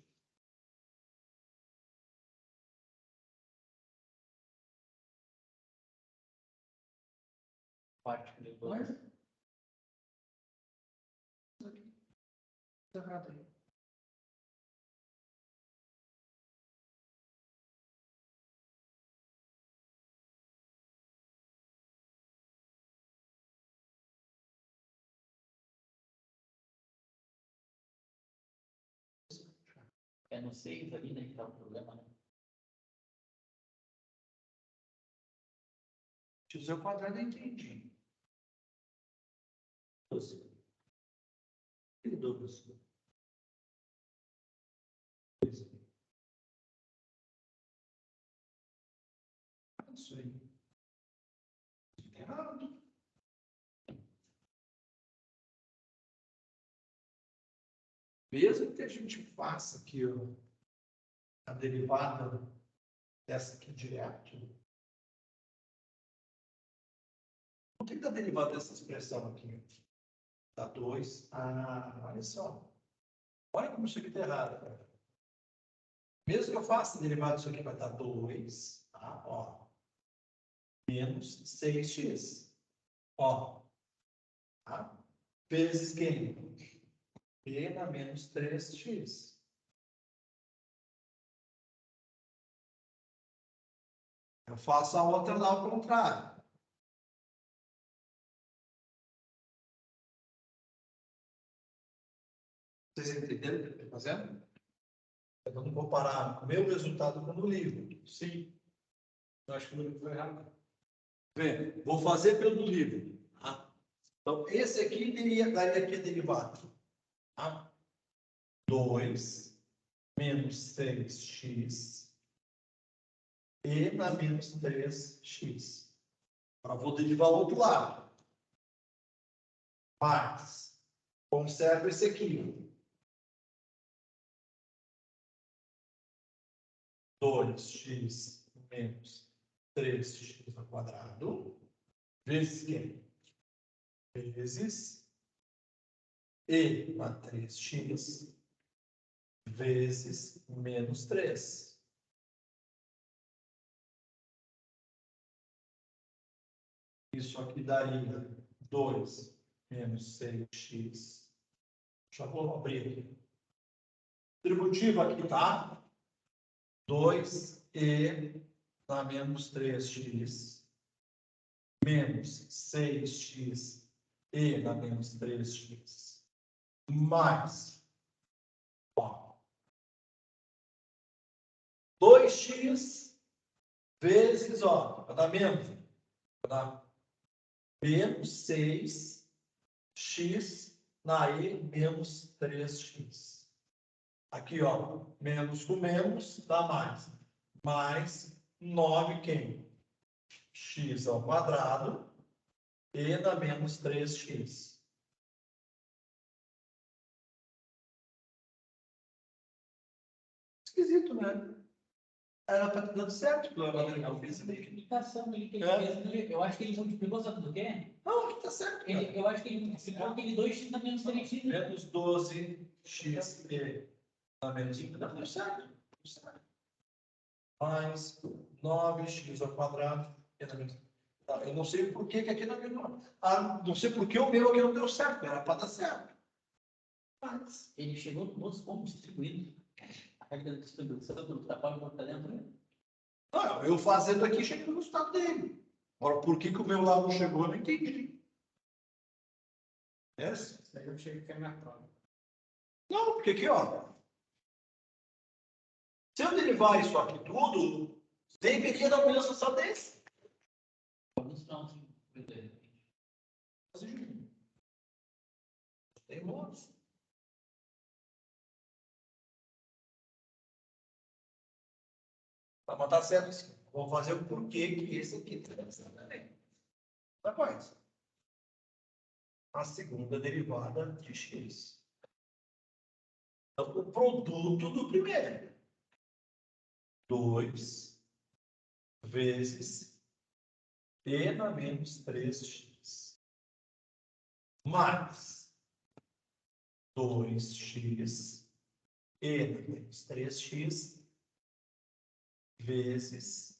Parte de 2. É no 6 ali, né, que tá o problema, né? X ao quadrado eu entendi. 12. E 12. Isso aí. Errado. Mesmo que a gente faça aqui ó, a derivada dessa aqui direto, não tem que dar derivada dessa expressão aqui. Dá 2. Ah, olha só. Olha como isso aqui está errado, cara. Mesmo que eu faça a derivada disso aqui, vai dar 2. Tá? Ó. Menos 6x. Ó. Tá? Vezes quem? E na menos 3x. Eu faço a outra lá ao contrário. Vocês entenderam o que eu estou fazendo? Eu não vou comparar o meu resultado com o do livro. Sim. Eu acho que o livro foi errado. Bem, vou fazer pelo do livro. Tá? Então, esse aqui daria aqui a derivada. Tá? 2 menos 6x e na menos 3x. Agora vou derivar o outro lado. Mais. Conservo esse aqui. 2x menos 3x ao quadrado. Vezes quem? Vezes e na 3x vezes menos 3. Isso aqui daria 2 menos 6x. Já vou abrir aqui. Distributivo aqui, tá? 2e na menos 3x menos 6x e na menos 3x mais, ó, 2x vezes, ó, vai dar menos, vai dar menos 6x na e menos 3x. Aqui, ó, menos com menos dá mais. Mais 9 quem? X ao quadrado e na menos 3x. Esquisito, né? Era para ter dado certo pela maneira que eu fiz. Multiplicação ali que ele É. fez, né? Eu acho que ele multiplicou, sabe do quê? Não, aqui tá certo. Cara. Eu acho que ele multiplicou aquele 2x na menos 3x. né? Menos 12x e na menos 5. Tá tudo certo. Tudo certo. Mais 9x ao quadrado e na menos. Tá, eu não sei por que aqui não. Ah, não sei por que o meu aqui não deu certo. Era para dar certo. Mas. Ele chegou todos como distribuídos. A regra da distribuição do trabalho está dentro, né? Não, eu fazendo aqui, cheguei no resultado dele. Agora, por que o meu lá não chegou, eu não entendi. Essa? Isso aí eu cheguei que é minha prova. Não, porque aqui, ó. Se eu derivar isso aqui tudo, tem pequena mudança só desse. Vamos não, Tem mudança. Mas tá certo assim. Vou fazer o porquê que esse aqui tem essa também. Tá quase. A segunda derivada de x. Então, o produto do primeiro. 2 vezes e na menos 3x. Mais 2x e na menos 3x vezes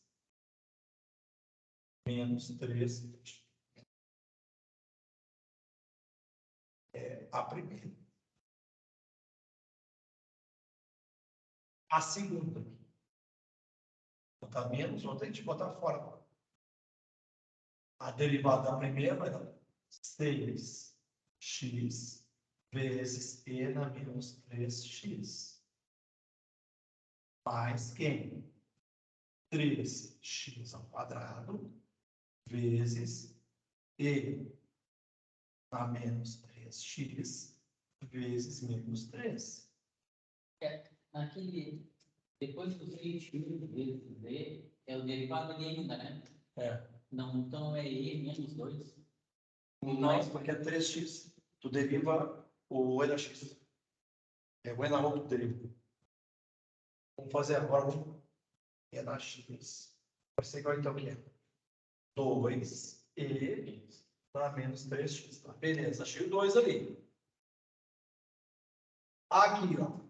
menos 3x. É a primeira. A segunda. Botar menos, outra a gente botar fora. A derivada da primeira vai dar 6x vezes e na menos 3x. Mais quem? 3x ao quadrado vezes e na menos 3x vezes menos 3. Naquele, depois do 6x vezes d, é o derivado ali ainda, né? É. Não, então é e menos 2. Não, porque é 3x. Tu deriva o e na x. É o e na outra deriva. Vamos fazer agora o e na x. Vai ser igual então que é 2 e na menos 3x. Tá? Beleza, achei o 2 ali. Aqui, ó.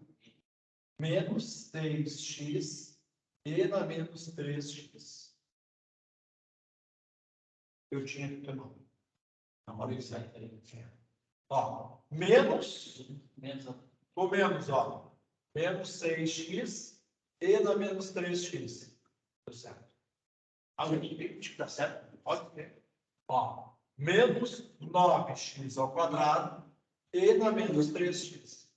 Menos 6x e na menos 3x. Eu tinha que tomar. Agora isso aí. Ó, menos ou menos, ó. Menos 6x e na menos 3x. Deu certo. Alguém que dá certo? Pode ver. Ó, menos 9x ao quadrado e na menos 3x.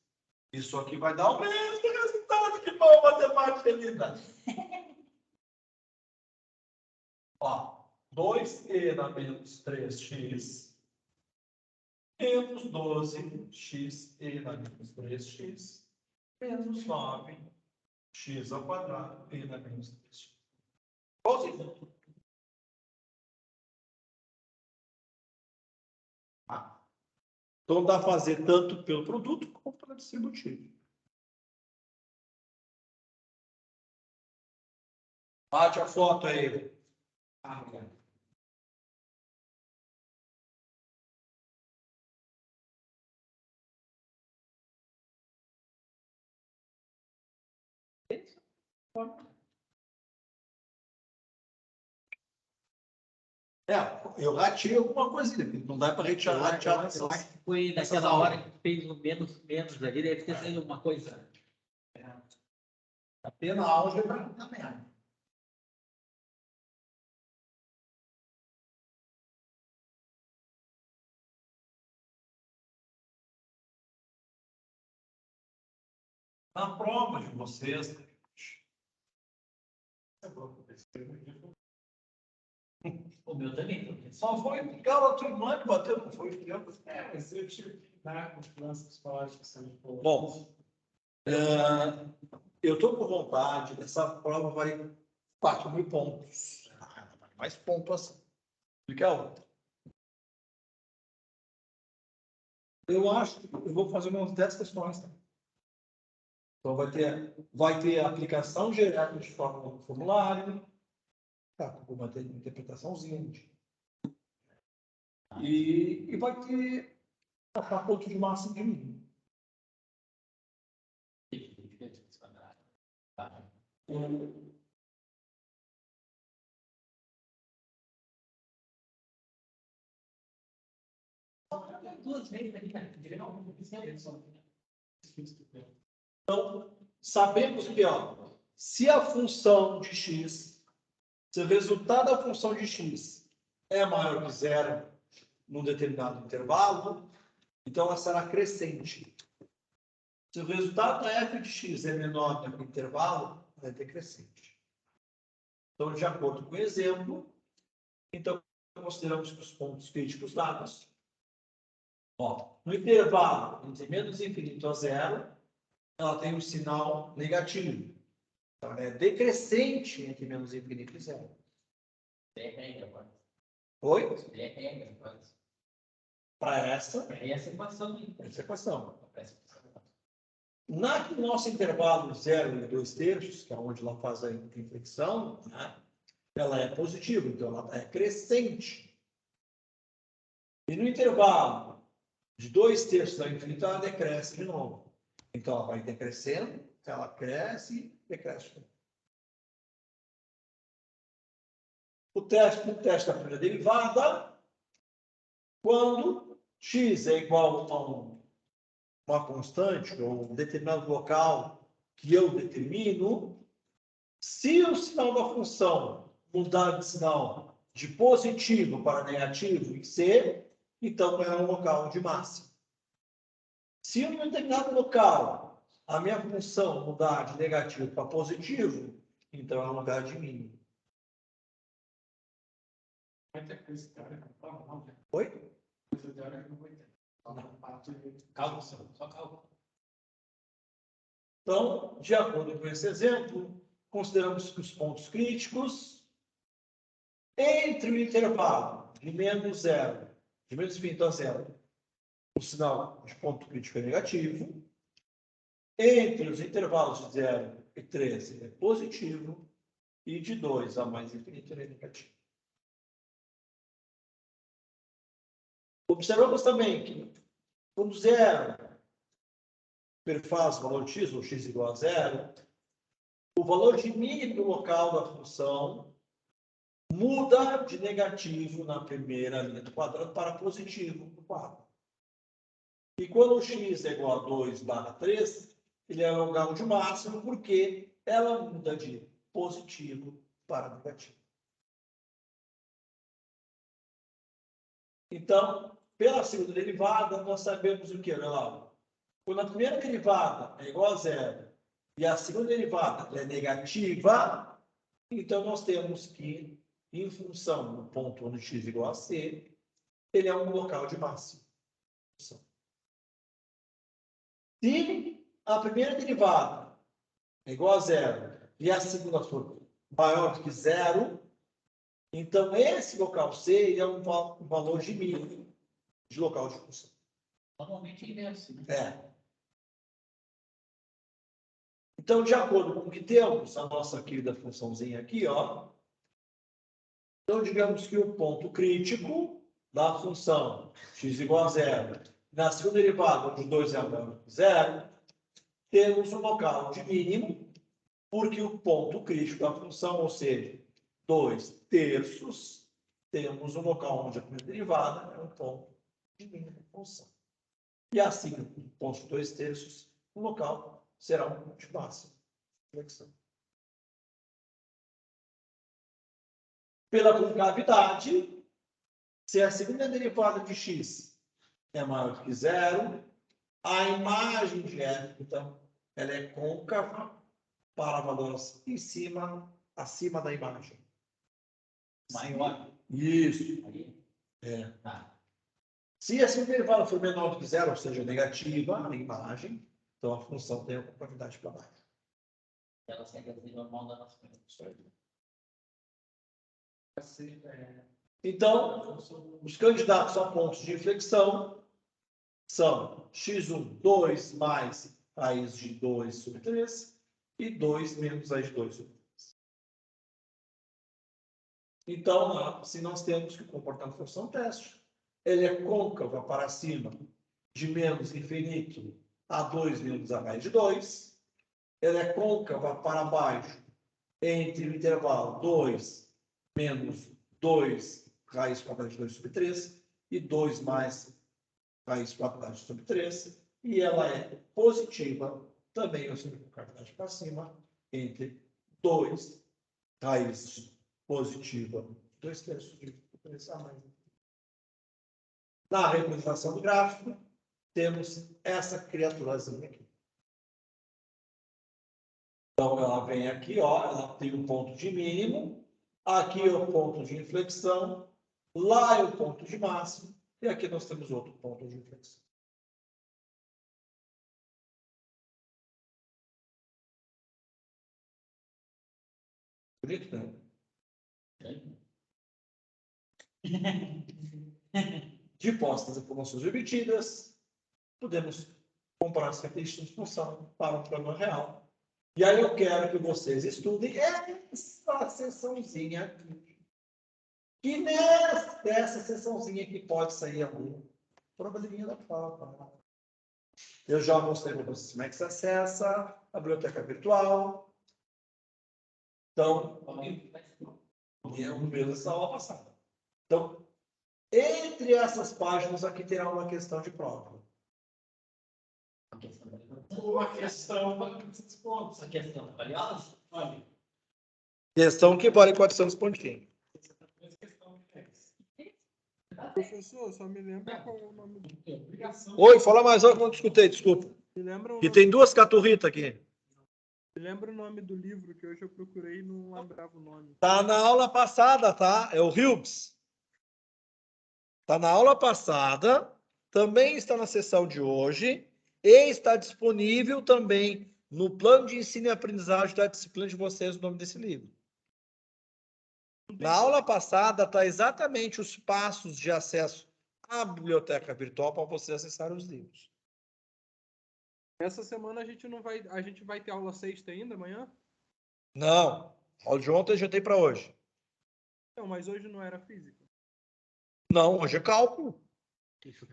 Isso aqui vai dar o mesmo resultado. Que bom, matemática linda. Ó, 2e na menos 3x menos 12x e na menos 3x menos 9x ao quadrado e na menos 3x. Igualzinho. Então dá para fazer tanto pelo produto como pelo distributivo. Bate a foto aí. Obrigado. Eu ratei alguma coisinha, não dá para retirar. Eu acho que foi naquela hora que fez o menos ali, deve ter sido uma coisa. Apenas a álgebra na merda. Na prova de vocês, O meu também. só foi pegar a tua irmã que bateu, não foi o teu. Mas eu tive que dar confiança psicológica sendo Bom, eu estou com vontade, essa prova vai 4.000 pontos. Mais pontuação. Fica a outra. Eu acho que eu vou fazer umas 10 questões. Tá? Então vai ter aplicação direta de fórmula do formulário. Tá, vai ter interpretaçãozinha. E vai ter a ponto de máximo de mínimo. Então, sabemos que, ó, se a função de x Se o resultado da função de x é maior que zero num determinado intervalo, então ela será crescente. Se o resultado da f de x é menor do que o intervalo, ela é decrescente. Então, de acordo com o exemplo, então consideramos que os pontos críticos dados, no intervalo entre menos infinito a zero, ela tem um sinal negativo. Então, ela é decrescente entre menos infinito e zero. Oi? Para essa equação. No nosso intervalo 0 e 2/3, que é onde ela faz a inflexão, né, ela é positiva, então ela é crescente. E no intervalo de 2/3 ao infinito, ela decresce de novo. Então ela vai decrescendo, ela cresce e decresce. O teste da primeira derivada, quando x é igual a uma constante ou um determinado local que eu determino, se o sinal da função mudar de sinal de positivo para negativo em C, então é um local de máxima. Se em um determinado local a minha função mudar de negativo para positivo, então é um lugar de mínimo. Vai ter coisa teórica, não. Oi? Coisa teórica não vai ter. Cálculo, só cálculo. Então, de acordo com esse exemplo, consideramos que os pontos críticos entre o intervalo de menos zero, de menos infinito a zero, o sinal de ponto crítico é negativo. Entre os intervalos de 0 e 13 é positivo. E de 2 a mais infinito é negativo. Observamos também que quando 0 perfaz o valor x, ou x igual a 0, o valor de mínimo local da função muda de negativo na primeira linha do quadrado para positivo no quadro. E quando o x é igual a 2/3, ele é o local de máximo, porque ela muda de positivo para negativo. Então, pela segunda derivada, nós sabemos o que? Olha lá. Quando a primeira derivada é igual a zero e a segunda derivada é negativa, então nós temos que, em função do ponto onde x é igual a c, ele é um local de máximo. Se a primeira derivada é igual a zero e a segunda for maior do que zero, então esse local C é um valor de mínimo de local de função. Normalmente é inverso, né? É. Então, de acordo com o que temos, a nossa querida funçãozinha aqui, ó. Então, digamos que o ponto crítico da função x igual a zero, na segunda derivada, onde 2 é maior que zero, temos um local de mínimo, porque o ponto crítico da função, ou seja, 2/3, temos um local onde a primeira derivada é um ponto de mínimo da função. E assim, o ponto de 2/3, o local será um ponto de máximo. Pela concavidade, se a segunda derivada de x é maior que zero, a imagem de f, então, ela é côncava para valores acima da imagem. Maior. Isso. Aí. É. Tá. Se a segunda derivada for menor do que zero, ou seja, negativa a imagem, então a função tem a concavidade para baixo. Ela segue a lei normal da nossa coisa. Então, os candidatos a pontos de inflexão são x1, 2 mais raiz de 2/3 e 2 menos raiz de 2/3. Então, se nós temos que comportar a função teste, ele é côncava para cima de menos infinito a 2 menos a raiz de 2. Ele é côncava para baixo entre o intervalo 2 menos 2 raiz quadrada de 2/3 e 2 mais raiz quadrada de 3, e ela é positiva também, ou seja, com concavidade para cima, entre 2 raiz positiva. 2/3 de pensar mais. Na representação do gráfico, temos essa criaturazinha aqui. Então, ela vem aqui, ó, ela tem um ponto de mínimo, aqui é o ponto de inflexão, lá é o ponto de máximo, e aqui nós temos outro ponto de inflexão. Bonito, né? De postas as informações obtidas, podemos comparar as características de função para um problema real. E aí eu quero que vocês estudem essa seçãozinha aqui. E nessa seçãozinha que pode sair algum probleminha da prova. Eu já mostrei para vocês como é que se acessa a biblioteca virtual. Então, é um mesmo dessa aula passada. Então, entre essas páginas aqui terá uma questão de prova. Uma questão para 400 pontos. Essa questão valiosa? Olha, Questão que vale 400 pontinhos. essa questão que é essa. Professor, só me lembra qual é o nome do... É obrigação. Oi, fala mais alto que eu não te escutei, desculpa. Me lembra o E nome... tem duas caturritas aqui. Me lembra o nome do livro, que hoje eu procurei e não lembrava o nome. Tá na aula passada, tá? É o Hilbs. Tá na aula passada, também está na sessão de hoje e está disponível também no plano de ensino e aprendizagem da disciplina de vocês o nome desse livro. Na aula passada está exatamente os passos de acesso à biblioteca virtual para você acessar os livros. Essa semana a gente não vai... A gente vai ter aula sexta ainda, amanhã? Não, aula de ontem eu já dei para hoje. Não, mas hoje não era física. Não, hoje é cálculo.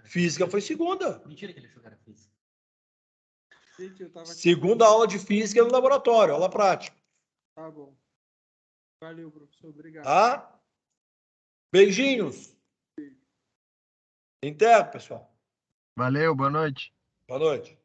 Física foi segunda. Mentira que ele achou que era física. Gente, eu tava... Segunda aula de física no laboratório, aula prática. Tá bom. Valeu, professor. Obrigado. Tá? Beijinhos. Até, pessoal. Valeu, boa noite. Boa noite.